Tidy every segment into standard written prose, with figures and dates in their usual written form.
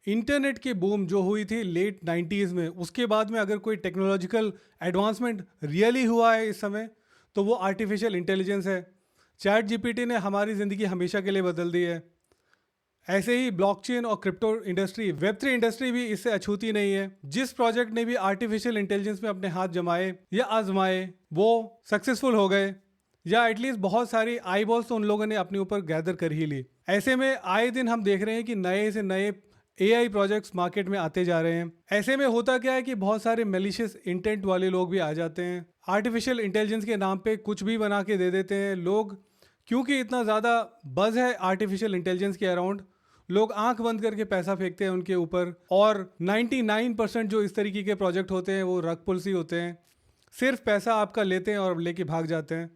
Internet की boom जो हुई थी लेट 90s में, उसके बाद में अगर कोई टेक्नोलॉजिकल एडवांसमेंट रियली हुआ है इस समय, तो वो आर्टिफिशियल इंटेलिजेंस है। चैट जीपीटी ने हमारी ज़िंदगी हमेशा के लिए बदल दी है। ऐसे ही ब्लॉकचेन और क्रिप्टो इंडस्ट्री, वेब 3 इंडस्ट्री भी इससे अछूती नहीं है। जिस प्रोजेक्ट ने भी आर्टिफिशियल इंटेलिजेंस में अपने हाथ जमाए या आजमाए, वो सक्सेसफुल हो गए, या एटलीस्ट बहुत सारी आई बॉल्स तो उन लोगों ने अपने ऊपर गैदर कर ही ली। ऐसे में आए दिन हम देख रहे हैं कि नए से नए एआई प्रोजेक्ट्स मार्केट में आते जा रहे हैं। ऐसे में होता क्या है कि बहुत सारे मेलिशियस इंटेंट वाले लोग भी आ जाते हैं, आर्टिफिशियल इंटेलिजेंस के नाम पे कुछ भी बना के दे देते हैं लोग। क्योंकि इतना ज़्यादा बज़ है आर्टिफिशियल इंटेलिजेंस के अराउंड, लोग आंख बंद करके पैसा फेंकते हैं उनके ऊपर। और 99% जो इस तरीके के प्रोजेक्ट होते हैं वो रग पुल सी होते हैं, सिर्फ पैसा आपका लेते हैं और लेके भाग जाते हैं।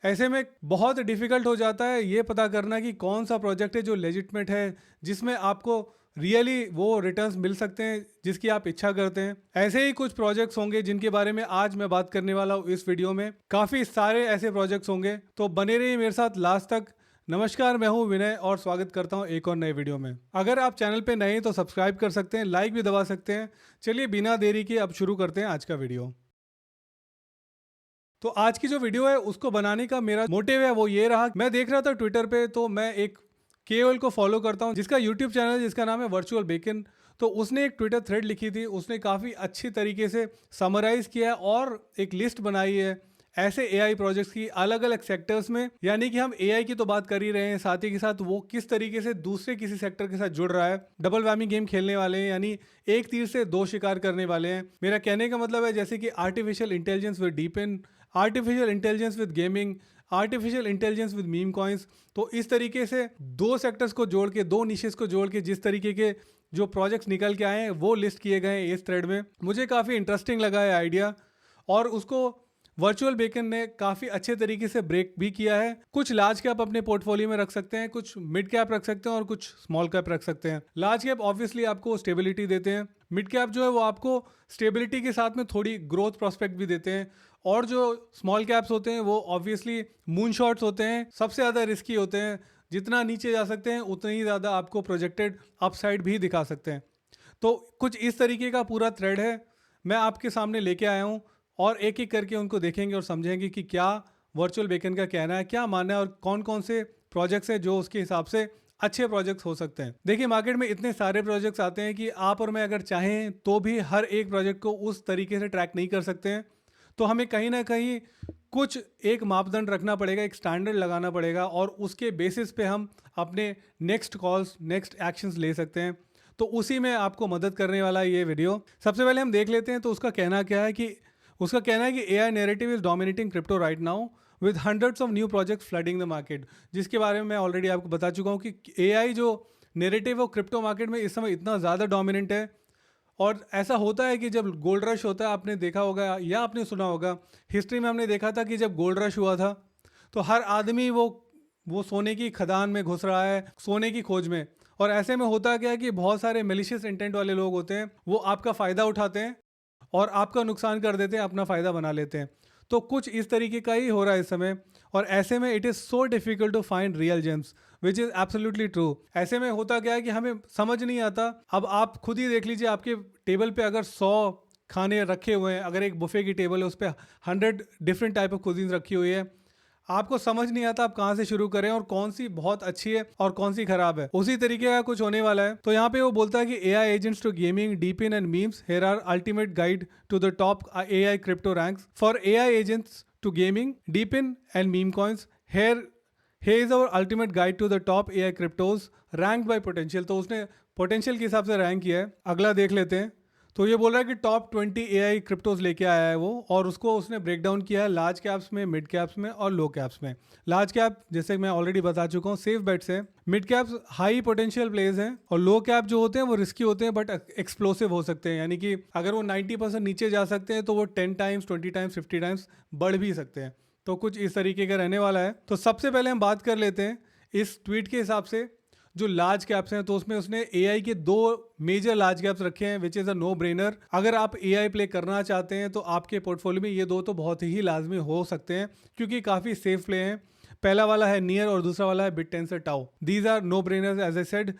ऐसे में बहुत डिफ़िकल्ट हो जाता है ये पता करना कि कौन सा प्रोजेक्ट है जो लेजिटमेट है, जिसमें आपको रियली वो रिटर्न्स मिल सकते हैं जिसकी आप इच्छा करते हैं। ऐसे ही कुछ प्रोजेक्ट्स होंगे जिनके बारे में आज मैं बात करने वाला हूँ इस वीडियो में। काफ़ी सारे ऐसे प्रोजेक्ट्स होंगे, तो बने रहिए मेरे साथ लास्ट तक। नमस्कार, मैं हूं विनय और स्वागत करता हूं एक और नए वीडियो में। अगर आप चैनल पे नए हैं तो सब्सक्राइब कर सकते हैं, लाइक भी दबा सकते हैं। चलिए बिना देरी के अब शुरू करते हैं आज का वीडियो। तो आज की जो वीडियो है उसको बनाने का मेरा मोटिव है वो ये रहा, मैं देख रहा था ट्विटर पे, तो मैं एक केओएल को फॉलो करता हूँ जिसका यूट्यूब चैनल है जिसका नाम है वर्चुअल बेकन। तो उसने एक ट्विटर थ्रेड लिखी थी, उसने काफ़ी अच्छी तरीके से समराइज़ किया है और एक लिस्ट बनाई है ऐसे एआई प्रोजेक्ट्स की अलग अलग सेक्टर्स में। यानी कि हम एआई की तो बात कर ही रहे हैं, साथ ही के साथ वो किस तरीके से दूसरे किसी सेक्टर के साथ जुड़ रहा है। डबल वैमी गेम खेलने वाले हैं, यानी एक तीर से दो शिकार करने वाले हैं। मेरा कहने का मतलब है जैसे कि artificial intelligence with DePIN, artificial intelligence with gaming, artificial intelligence with meme coins. तो इस तरीके से दो सेक्टर्स को जोड़ के, दो निशेस को जोड़ के जिस तरीके के जो प्रोजेक्ट्स निकल के आए हैं वो लिस्ट किए गए हैं इस थ्रेड में। मुझे काफ़ी इंटरेस्टिंग लगा है आइडिया, और उसको वर्चुअल बेकन ने काफ़ी अच्छे तरीके से ब्रेक भी किया है। कुछ लार्ज कैप अपने पोर्टफोलियो में रख सकते हैं, कुछ मिड कैप रख सकते हैं और कुछ स्मॉल कैप रख सकते हैं। लार्ज कैप ऑब्वियसली आपको स्टेबिलिटी देते हैं, मिड कैप जो है वो आपको स्टेबिलिटी के साथ में थोड़ी ग्रोथ प्रोस्पेक्ट भी देते हैं, और जो स्मॉल कैप्स होते हैं वो ऑब्वियसली मून शॉट्स होते हैं, सबसे ज़्यादा रिस्की होते हैं। जितना नीचे जा सकते हैं उतनी ही ज़्यादा आपको प्रोजेक्टेड अपसाइड भी दिखा सकते हैं। तो कुछ इस तरीके का पूरा थ्रेड है, मैं आपके सामने लेके आया हूँ, और एक एक करके उनको देखेंगे और समझेंगे कि क्या वर्चुअल बेकन का कहना है, क्या मानना है, और कौन कौन से प्रोजेक्ट्स हैं जो उसके हिसाब से अच्छे प्रोजेक्ट्स हो सकते हैं। देखिए, मार्केट में इतने सारे प्रोजेक्ट्स आते हैं कि आप और मैं अगर चाहें तो भी हर एक प्रोजेक्ट को उस तरीके से ट्रैक नहीं कर सकते हैं। तो हमें कहीं ना कहीं कुछ एक मापदंड रखना पड़ेगा, एक स्टैंडर्ड लगाना पड़ेगा, और उसके बेसिस पे हम अपने नेक्स्ट कॉल्स, नेक्स्ट एक्शंस ले सकते हैं। तो उसी में आपको मदद करने वाला ये वीडियो। सबसे पहले हम देख लेते हैं तो उसका कहना क्या है कि AI narrative is dominating crypto right now with hundreds of new projects flooding the market. जिसके बारे में मैं ऑलरेडी आपको बता चुका हूँ कि एआई जो नैरेटिव है क्रिप्टो मार्केट में इस समय इतना ज़्यादा डोमिनेंट है। और ऐसा होता है कि जब गोल्ड रश होता है, आपने देखा होगा या आपने सुना होगा, हिस्ट्री में हमने देखा था कि जब गोल्ड रश हुआ था तो हर आदमी वो सोने की खदान में घुस रहा है, सोने की खोज में। और ऐसे में होता क्या है कि बहुत सारे मेलिशियस इंटेंट वाले लोग होते हैं, वो आपका फ़ायदा उठाते हैं और आपका नुकसान कर देते हैं, अपना फ़ायदा बना लेते हैं। तो कुछ इस तरीके का ही हो रहा है इस समय। और ऐसे में it is so difficult to find real gems, which is absolutely true. ऐसे में होता क्या है कि हमें समझ नहीं आता। अब आप खुद ही देख लीजिए, आपके टेबल पे अगर 100 खाने रखे हुए हैं, अगर एक बुफे की टेबल है उस पर 100 डिफरेंट टाइप ऑफ कुजीन्स रखी हुई है, आपको समझ नहीं आता आप कहाँ से शुरू करें और कौन सी बहुत अच्छी है और कौन सी खराब है। उसी तरीके का कुछ होने वाला है। तो यहाँ पे वो बोलता है कि AI agents to gaming, DePIN and memes, here are ultimate guide to the top AI crypto ranks for AI agents to gaming, DePIN and meme coins. here is our ultimate guide to the top AI cryptos ranked by potential। तो उसने potential के हिसाब से rank किया है। अगला देख लेते हैं। तो ये बोल रहा है कि टॉप 20 एआई क्रिप्टोज लेके आया है वो, और उसको उसने ब्रेक डाउन किया है लार्ज कैप्स में, मिड कैप्स में और लो कैप्स में। लार्ज कैप जैसे मैं ऑलरेडी बता चुका हूँ सेफ बेट्स हैं, mid caps high potential plays हैं, और लो कैप जो होते हैं वो रिस्की होते हैं बट एक्सप्लोसिव हो सकते हैं। यानी कि अगर वो 90% नीचे जा सकते हैं तो वो 10 टाइम्स, 20 टाइम्स, 50 टाइम्स बढ़ भी सकते हैं। तो कुछ इस तरीके का रहने वाला है। तो सबसे पहले हम बात कर लेते हैं इस ट्वीट के हिसाब से जो लार्ज कैप्स हैं। तो उसमें उसने एआई के 2 मेजर लार्ज कैप्स रखे हैं, which is a no brainer. अगर आप एआई प्ले करना चाहते हैं तो आपके पोर्टफोलियो में ये 2 तो बहुत ही लाजमी हो सकते हैं, क्योंकि काफ़ी सेफ प्ले हैं। पहला वाला है नियर और दूसरा वाला है Bittensor TAO. These are no brainers as I said.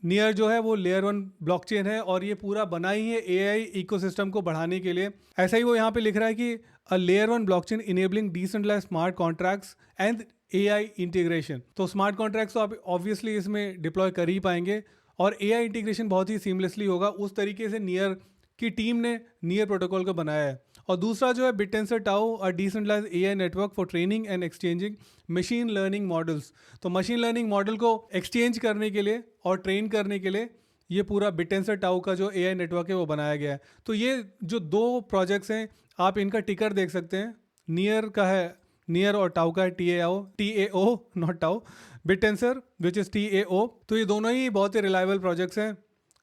NEAR जो है वो लेयर 1 ब्लॉकचेन है और ये पूरा बना ही है एआई इकोसिस्टम को बढ़ाने के लिए। ऐसा ही वो यहाँ पे लिख रहा है कि a layer 1 blockchain enabling decentralised smart contracts and AI integration. तो स्मार्ट कॉन्ट्रैक्ट्स तो आप ऑब्वियसली इसमें डिप्लॉय कर ही पाएंगे और एआई इंटीग्रेशन बहुत ही सीमलेसली होगा। उस तरीके से नियर की टीम ने नियर प्रोटोकॉल को बनाया है। और दूसरा जो है Bittensor TAO, a decentralized AI network for training and exchanging machine learning models. तो मशीन लर्निंग मॉडल को एक्सचेंज करने के लिए और ट्रेन करने के लिए ये पूरा बिटटेंसर टाओ का जो एआई नेटवर्क है वो बनाया गया है। तो ये जो दो प्रोजेक्ट्स हैं आप इनका टिकर देख सकते हैं। नियर का है, नियर और टाउ का है T A O not tau, Bittensor which is TAO। तो ये दोनों ही बहुत ही रिलायबल प्रोजेक्ट्स हैं,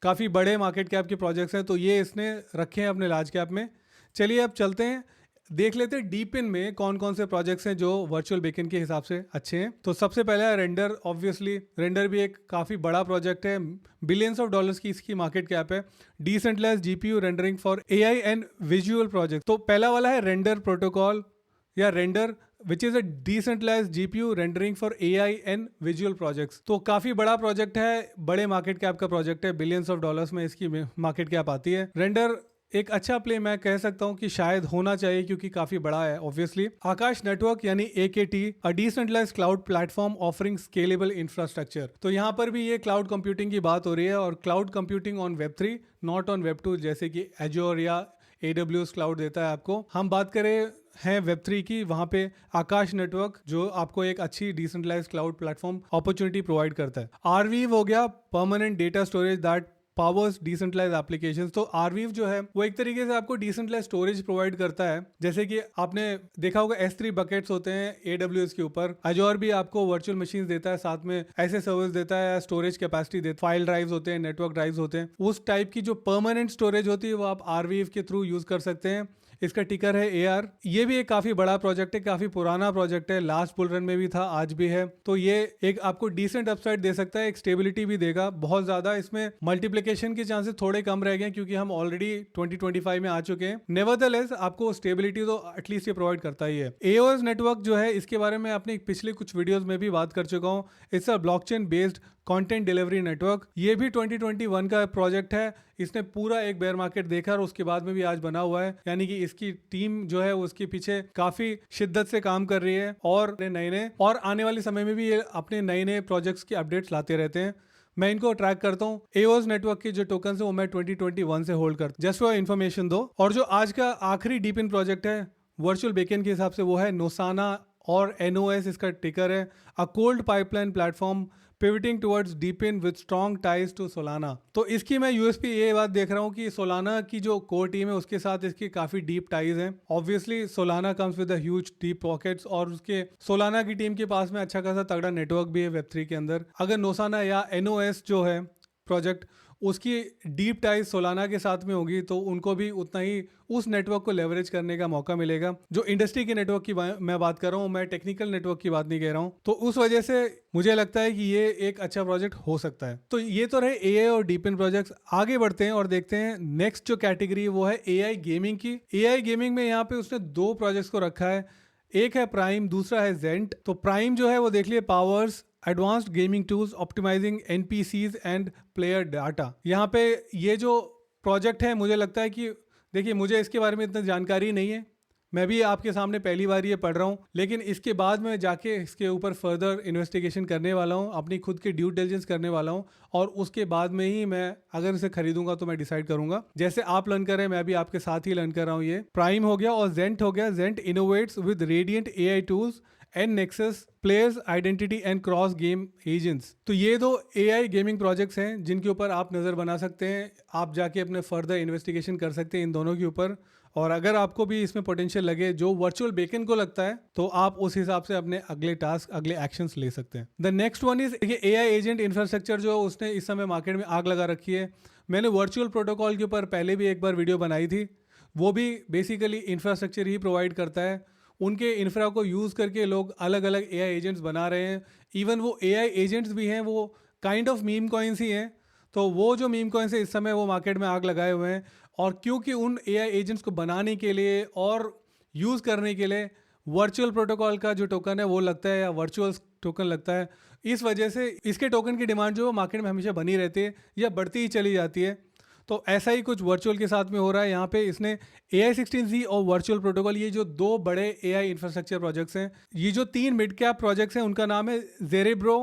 काफ़ी बड़े मार्केट कैप के प्रोजेक्ट्स हैं, तो ये इसने रखे हैं अपने लार्ज कैप में। चलिए अब चलते हैं, देख लेते हैं डीप इन में कौन कौन से प्रोजेक्ट्स हैं जो वर्चुअल बेकन के हिसाब से अच्छे हैं। तो सबसे पहला है रेंडर। ऑब्वियसली रेंडर भी एक काफ़ी बड़ा प्रोजेक्ट है, बिलियंस ऑफ डॉलर्स की इसकी मार्केट कैप है। Decentralised GPU rendering for AI and visual project. तो पहला वाला है रेंडर प्रोटोकॉल या render which is a decentralised GPU rendering for AI and visual projects. तो काफ़ी बड़ा प्रोजेक्ट है, बड़े मार्केट कैप का प्रोजेक्ट है, बिलियंस ऑफ डॉलर्स में इसकी मार्केट कैप आती है। रेंडर एक अच्छा प्ले मैं कह सकता हूं कि शायद होना चाहिए क्योंकि काफी बड़ा है ऑब्वियसली। आकाश नेटवर्क यानी AKT, a decentralized cloud platform offering scalable infrastructure. तो यहाँ पर भी ये क्लाउड कंप्यूटिंग की बात हो रही है और cloud computing on Web3 not on Web2, जैसे कि एजोर या AWS क्लाउड देता है आपको। हम बात करें हैं Web3 की, वहाँ पे आकाश नेटवर्क जो आपको एक अच्छी decentralised cloud platform opportunity provide करता है। आरवीव हो गया, permanent data storage that powers decentralised applications. तो आरवीव जो है वो एक तरीके से आपको डिसेंट्रलाइज्ड स्टोरेज प्रोवाइड करता है। जैसे कि आपने देखा होगा S3 बकेट्स होते हैं AWS के ऊपर, अजोर भी आपको वर्चुअल मशीन देता है, साथ में ऐसे सर्विस देता है, स्टोरेज कैपेसिटी देता है, फाइल ड्राइव्स होते हैं, नेटवर्क ड्राइव्स होते हैं। उस टाइप की जो परमानेंट स्टोरेज होती है वो आप आरवीव के थ्रू यूज कर सकते हैं। इसका टिकर है AR। ये भी एक काफी बड़ा प्रोजेक्ट है, काफी पुराना प्रोजेक्ट है, लास्ट बुल रन में भी था, आज भी है। तो ये एक आपको डिसेंट अपसाइड दे सकता है, एक स्टेबिलिटी भी देगा बहुत ज्यादा। इसमें मल्टीप्लिकेशन के चांसेस थोड़े कम रह गए क्योंकि हम ऑलरेडी 2025 में आ चुके हैं। नेवरदलेस आपको स्टेबिलिटी तो एटलीस्ट ये प्रोवाइड करता ही है। एओएस नेटवर्क जो है इसके बारे में अपने पिछले कुछ वीडियोस में भी बात कर चुका हूँ। It's a blockchain based content delivery network. ये भी 2021 का प्रोजेक्ट है। इसने पूरा एक बेयर मार्केट देखा और उसके बाद में भी आज बना हुआ है, यानी कि इसकी टीम जो है उसके पीछे काफी शिद्दत से काम कर रही है और नए और आने वाले समय में भी ये अपने नए प्रोजेक्ट्स की अपडेट्स लाते रहते हैं। मैं इनको ट्रैक करता हूँ। एओस नेटवर्क के जो टोकन है वो मैं 2021 से होल्ड करता हूँ, जस्ट फॉर इन्फॉर्मेशन दो। और जो आज का आखिरी डीप इन प्रोजेक्ट है वर्चुअल बेकन के हिसाब से वो है नोसाना और NOS इसका टिकर है। A cold pipeline platform pivoting towards DePIN with strong ties to Solana. तो इसकी मैं यूएसपी ये बात देख रहा हूँ कि सोलाना की जो कोर टीम है उसके साथ इसकी काफी डीप टाइज हैं। Obviously Solana comes with huge deep pockets और उसके सोलाना की टीम के पास में अच्छा खासा तगड़ा नेटवर्क भी है Web3 के अंदर। अगर नोसाना या NOS जो है प्रोजेक्ट उसकी डीप टाइज सोलाना के साथ में होगी तो उनको भी उतना ही उस नेटवर्क को लेवरेज करने का मौका मिलेगा। जो इंडस्ट्री के नेटवर्क की मैं बात कर रहा हूँ, मैं टेक्निकल नेटवर्क की बात नहीं कह रहा हूँ। तो उस वजह से मुझे लगता है कि ये एक अच्छा प्रोजेक्ट हो सकता है। तो ये तो रहे एआई और डीपिन प्रोजेक्ट्स। आगे बढ़ते हैं और देखते हैं नेक्स्ट जो कैटेगरी वो है एआई गेमिंग की। एआई गेमिंग में यहाँ पे उसने दो प्रोजेक्ट्स को रखा है, एक है प्राइम, दूसरा है जेंट। तो प्राइम जो है वो देख लिए powers advanced gaming tools optimising NPCs and player data. यहाँ पे ये जो प्रोजेक्ट है मुझे लगता है कि देखिए मुझे इसके बारे में इतना जानकारी नहीं है, मैं भी आपके सामने पहली बार ये पढ़ रहा हूँ, लेकिन इसके बाद मैं जाके इसके ऊपर फर्दर इन्वेस्टिगेशन करने वाला हूँ, अपनी खुद की ड्यू डिलिजेंस करने वाला हूँ और उसके बाद में ही मैं अगर इसे खरीदूंगा तो मैं डिसाइड करूंगा। जैसे आप लर्न कर रहे हैं मैं भी आपके साथ ही लर्न कर रहा हूँ। ये प्राइम हो गया और जेंट हो गया। Gent innovates with radiant AI tools and nexus players identity and cross game agents. तो ये दो AI गेमिंग प्रोजेक्ट्स हैं जिनके ऊपर आप नज़र बना सकते हैं। आप जाके अपने फर्दर इन्वेस्टिगेशन कर सकते हैं इन दोनों के ऊपर, और अगर आपको भी इसमें पोटेंशियल लगे जो वर्चुअल बेकन को लगता है तो आप उस हिसाब से अपने अगले टास्क, अगले एक्शंस ले सकते हैं। The next one is AI agent infrastructure, जो उसने इस समय मार्केट में आग लगा रखी है। मैंने वर्चुअल प्रोटोकॉल के ऊपर पहले भी एक बार वीडियो बनाई थी। वो भी बेसिकली इंफ्रास्ट्रक्चर ही प्रोवाइड करता है। उनके इंफ्रा को यूज़ करके लोग अलग अलग AI एजेंट्स बना रहे हैं। इवन वो AI एजेंट्स भी हैं वो काइंड ऑफ मीम कॉइन्स ही हैं। तो वो जो मीम कॉइन्स है इस समय वो मार्केट में आग लगाए हुए हैं, और क्योंकि उन AI एजेंट्स को बनाने के लिए और यूज़ करने के लिए वर्चुअल प्रोटोकॉल का जो टोकन है वो लगता है, या वर्चुअल टोकन लगता है, इस वजह से इसके टोकन की डिमांड जो है मार्केट में हमेशा बनी रहती है या बढ़ती ही चली जाती है। तो ऐसा ही कुछ वर्चुअल के साथ में हो रहा है। यहाँ पे इसने AI16Z और वर्चुअल प्रोटोकॉल, ये जो दो बड़े AI इंफ्रास्ट्रक्चर प्रोजेक्ट्स हैं, ये जो 3 मिड कैप प्रोजेक्ट्स हैं, उनका नाम है जेरेब्रो,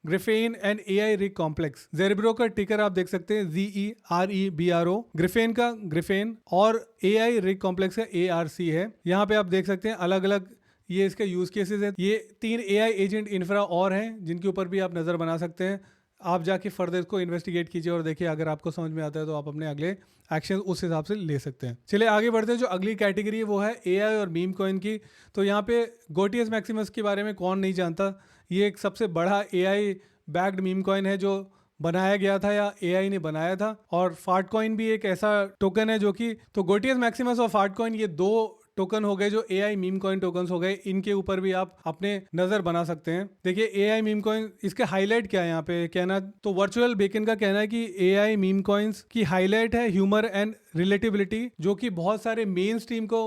ग्रिफेन एंड AI रिग कॉम्प्लेक्स। जेरेब्रो का टिकर आप देख सकते हैं ZEREBRO, ग्रिफेन का ग्रिफेन, और AI रिग कॉम्प्लेक्स का ARC है। यहाँ पे आप देख सकते हैं अलग अलग ये इसके यूज केसेस है। ये 3 AI एजेंट इंफ्रा और हैं जिनके ऊपर भी आप नज़र बना सकते हैं। आप जाके फर्दर इसको इन्वेस्टिगेट कीजिए और देखिए, अगर आपको समझ में आता है तो आप अपने अगले एक्शन उस हिसाब से ले सकते हैं। चलिए आगे बढ़ते हैं। जो अगली कैटेगरी है वो है AI और मीम कॉइन की। तो यहाँ पे गोटियस मैक्सिमस के बारे में कौन नहीं जानता। ये एक सबसे बड़ा AI बैक्ड मीम कॉइन है जो बनाया गया था या AI ने बनाया था। और फार्ट कॉइन भी एक ऐसा टोकन है जो कि, तो गोटियस मैक्सिमस और फार्ट कॉइन ये दो टोकन हो गए जो AI मीम कॉइन टोकन्स हो गए। इनके ऊपर भी आप अपने नजर बना सकते हैं। देखिए AI मीम कॉइन, इसके हाईलाइट क्या है यहाँ पे कहना, तो वर्चुअल बेकन का कहना है कि AI मीम कॉइन्स की हाईलाइट है ह्यूमर एंड रिलेटिबिलिटी, जो कि बहुत सारे मेन स्ट्रीम को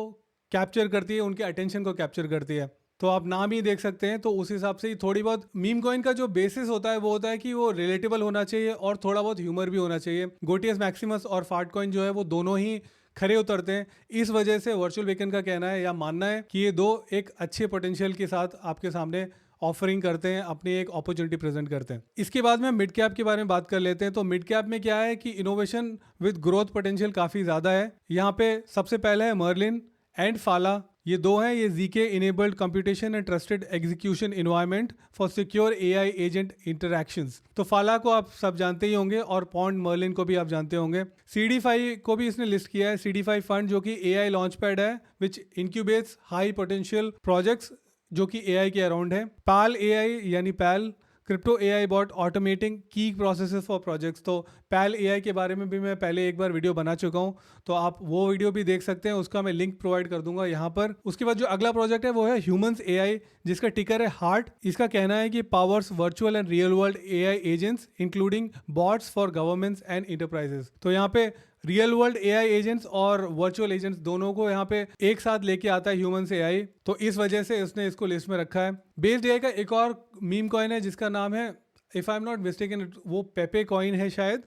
कैप्चर करती है, उनके अटेंशन को कैप्चर करती है। तो आप नाम ही देख सकते हैं, तो उस हिसाब से ही थोड़ी बहुत मीम कॉइन का जो बेसिस होता है वो होता है कि वो रिलेटेबल होना चाहिए और थोड़ा बहुत ह्यूमर भी होना चाहिए। गोटियस मैक्सिमस और फार्ट कॉइन जो है वो दोनों ही खरे उतरते हैं। इस वजह से वर्चुअल बेकन का कहना है या मानना है कि ये दो एक अच्छे पोटेंशियल के साथ आपके सामने ऑफरिंग करते हैं, अपनी एक अपॉर्चुनिटी प्रेजेंट करते हैं। इसके बाद में मिड कैप के बारे में बात कर लेते हैं। तो मिड कैप में क्या है कि इनोवेशन विद ग्रोथ पोटेंशियल काफ़ी ज़्यादा है। यहाँ पे सबसे पहले है मर्लिन एंड फाला, ये दो हैं। ये ZK enabled computation and trusted execution environment for secure AI agent interactions. तो फाला को आप सब जानते ही होंगे और पॉन्ड मर्लिन को भी आप जानते होंगे। CD5 को भी इसने लिस्ट किया है। CD5 फंड जो कि AI लॉन्च पैड है विच इंक्यूबेट्स हाई पोटेंशियल प्रोजेक्ट्स जो कि AI के अराउंड है। PAL AI यानी PAL crypto AI bot automating key processes for projects. तो PAL AI के बारे में भी मैं पहले एक बार वीडियो बना चुका हूँ, तो आप वो वीडियो भी देख सकते हैं, उसका मैं लिंक प्रोवाइड कर दूंगा यहाँ पर। उसके बाद जो अगला प्रोजेक्ट है वो है ह्यूमंस AI, जिसका टिकर है हार्ट। इसका कहना है कि powers virtual and real world AI agents including bots for governments and enterprises. तो यहाँ पे रियल वर्ल्ड AI एजेंट्स और वर्चुअल एजेंट्स दोनों को यहाँ पे एक साथ लेके आता है ह्यूमंस AI, तो इस वजह से उसने इसको लिस्ट में रखा है। बेस्ड AI का एक और मीम कॉइन है जिसका नाम है, if I am not mistaken, वो पेपे कॉइन है शायद,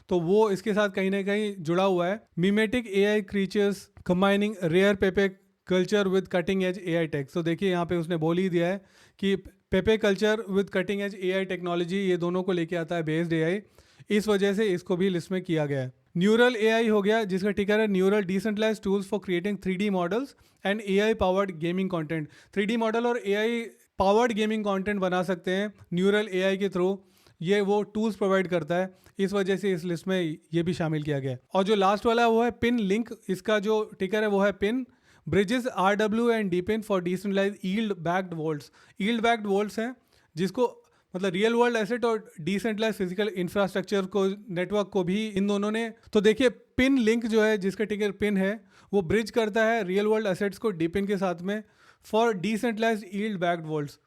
तो वो इसके साथ कहीं ना कहीं जुड़ा हुआ है। Memetic AI creatures combining rare Pepe culture with cutting edge AI tech. तो देखिए यहाँ पे उसने बोल ही दिया है कि Pepe culture with cutting edge AI technology, ये दोनों को लेके आता है बेस्ड AI। इस वजह से इसको भी लिस्ट में किया गया है। न्यूरल AI हो गया जिसका टिकर है neural decentralised tools for creating 3D models and AI powered gaming content. 3D model और AI पावर्ड गेमिंग कंटेंट बना सकते हैं न्यूरल AI के थ्रू, ये वो टूल्स प्रोवाइड करता है। इस वजह से इस लिस्ट में ये भी शामिल किया गया है। और जो लास्ट वाला है वो है पिन लिंक, इसका जो टिकर है वो है PIN. Bridges RW and DePIN for decentralised yield backed vaults. Yield backed vaults हैं जिसको मतलब रियल वर्ल्ड एसेट और डिसेंट्रलाइज्ड फिजिकल इंफ्रास्ट्रक्चर को, नेटवर्क को भी इन दोनों ने, तो देखिए पिन लिंक जो है जिसका टिकर पिन है वो ब्रिज करता है रियल वर्ल्ड एसेट्स को डीपिन के साथ में for decentralised yield backed vaults.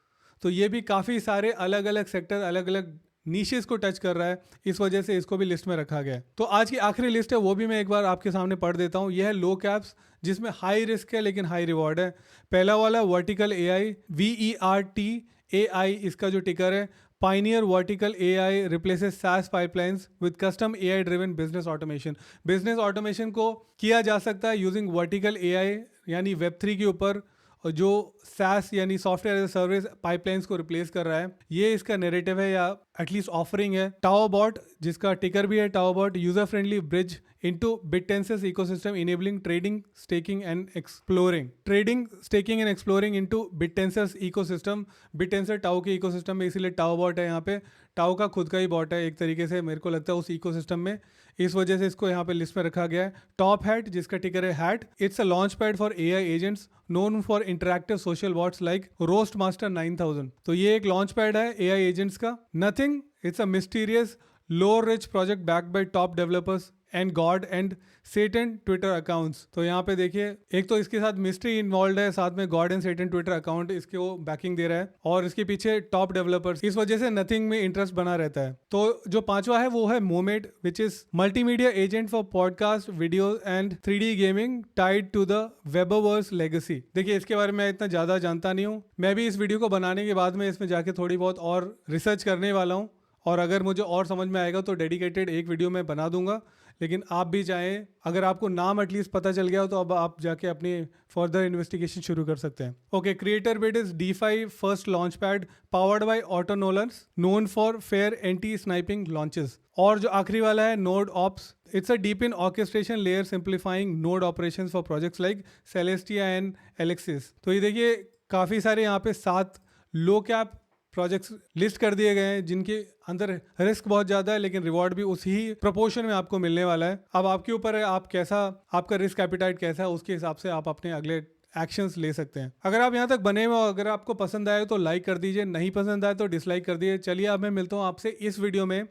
तो ये भी काफ़ी सारे अलग अलग सेक्टर, अलग अलग नीशेस को टच कर रहा है, इस वजह से इसको भी लिस्ट में रखा गया है। तो आज की आखिरी लिस्ट है वो भी मैं एक बार आपके सामने पढ़ देता हूँ। यह है लो कैप्स जिसमें हाई रिस्क है लेकिन हाई रिवॉर्ड है। पहला वाला वर्टिकल AI, VERTAI इसका जो टिकर है। Pioneer Vertical AI replaces SaaS pipelines with custom AI driven business automation। business automation को किया जा सकता है यूजिंग वर्टिकल AI यानी Web3 के ऊपर, और जो SaaS यानी software as a service pipelines को रिप्लेस कर रहा है, ये इसका नैरेटिव है या एटलीस्ट ऑफरिंग है। टाओबॉट जिसका टिकर भी है TaoBot, user friendly bridge into Bittense's ecosystem enabling trading, staking and exploring। trading, staking and exploring into Bittense's ecosystem। Bittense tau के इकोसिस्टम में, इसीलिए टाओ बॉट है यहाँ पे। टाओ का खुद का ही बॉट है एक तरीके से, मेरे को लगता है उस इकोसिस्टम में, इस वजह से इसको यहाँ पे लिस्ट में रखा गया है। टॉप हैट जिसका टिकर है Hat, it's a launch pad for AI agents known for interactive social bots like roast master 9000। तो ये एक लॉन्च पैड है AI एजेंट्स का। Nothing, it's a mysterious lore rich project backed by top developers and god and Satan Twitter accounts. तो यहाँ पे देखिए एक तो इसके साथ मिस्ट्री इन्वॉल्व है, साथ में god and Satan Twitter account इसके वो बैकिंग दे रहा है और इसके पीछे टॉप डेवलपर्स, इस वजह से नथिंग में इंटरेस्ट बना रहता है। तो जो पांचवा है वो है Momet, which is multimedia agent for podcast, video and 3D gaming tied to the webverse legacy. देखिए इसके बारे में मैं इतना ज्यादा जानता नहीं हूँ, मैं भी इस वीडियो को बनाने के बाद में इसमें जाके थोड़ी बहुत और रिसर्च करने वाला हूँ और अगर मुझे और समझ में आएगा तो डेडिकेटेड एक वीडियो मैं बना दूंगा। लेकिन आप भी चाहें, अगर आपको नाम एटलीस्ट पता चल गया हो तो अब आप जाके अपनी फर्दर इन्वेस्टिगेशन शुरू कर सकते हैं। Okay, creator bit is DeFi first launch pad powered by Autonolas known for fair anti sniping launches. और जो आखिरी वाला है node ops, it's a DePIN orchestration layer simplifying node operations for projects like Celestia and Alexis. तो ये देखिए काफ़ी सारे यहाँ पे 7 लो कैप प्रोजेक्ट्स लिस्ट कर दिए गए हैं जिनके अंदर रिस्क बहुत ज़्यादा है लेकिन रिवॉर्ड भी उसी ही प्रोपोर्शन में आपको मिलने वाला है। अब आपके ऊपर है आप कैसा, आपका रिस्क एपिटाइट कैसा है, उसके हिसाब से आप अपने अगले एक्शंस ले सकते हैं। अगर आप यहाँ तक बने हुए हो, अगर आपको पसंद आए तो लाइक कर दीजिए, नहीं पसंद आए तो डिसलाइक कर दीजिए। चलिए अब मैं मिलता हूँ आपसे इस वीडियो में,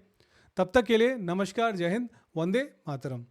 तब तक के लिए नमस्कार, जय हिंद, वंदे मातरम।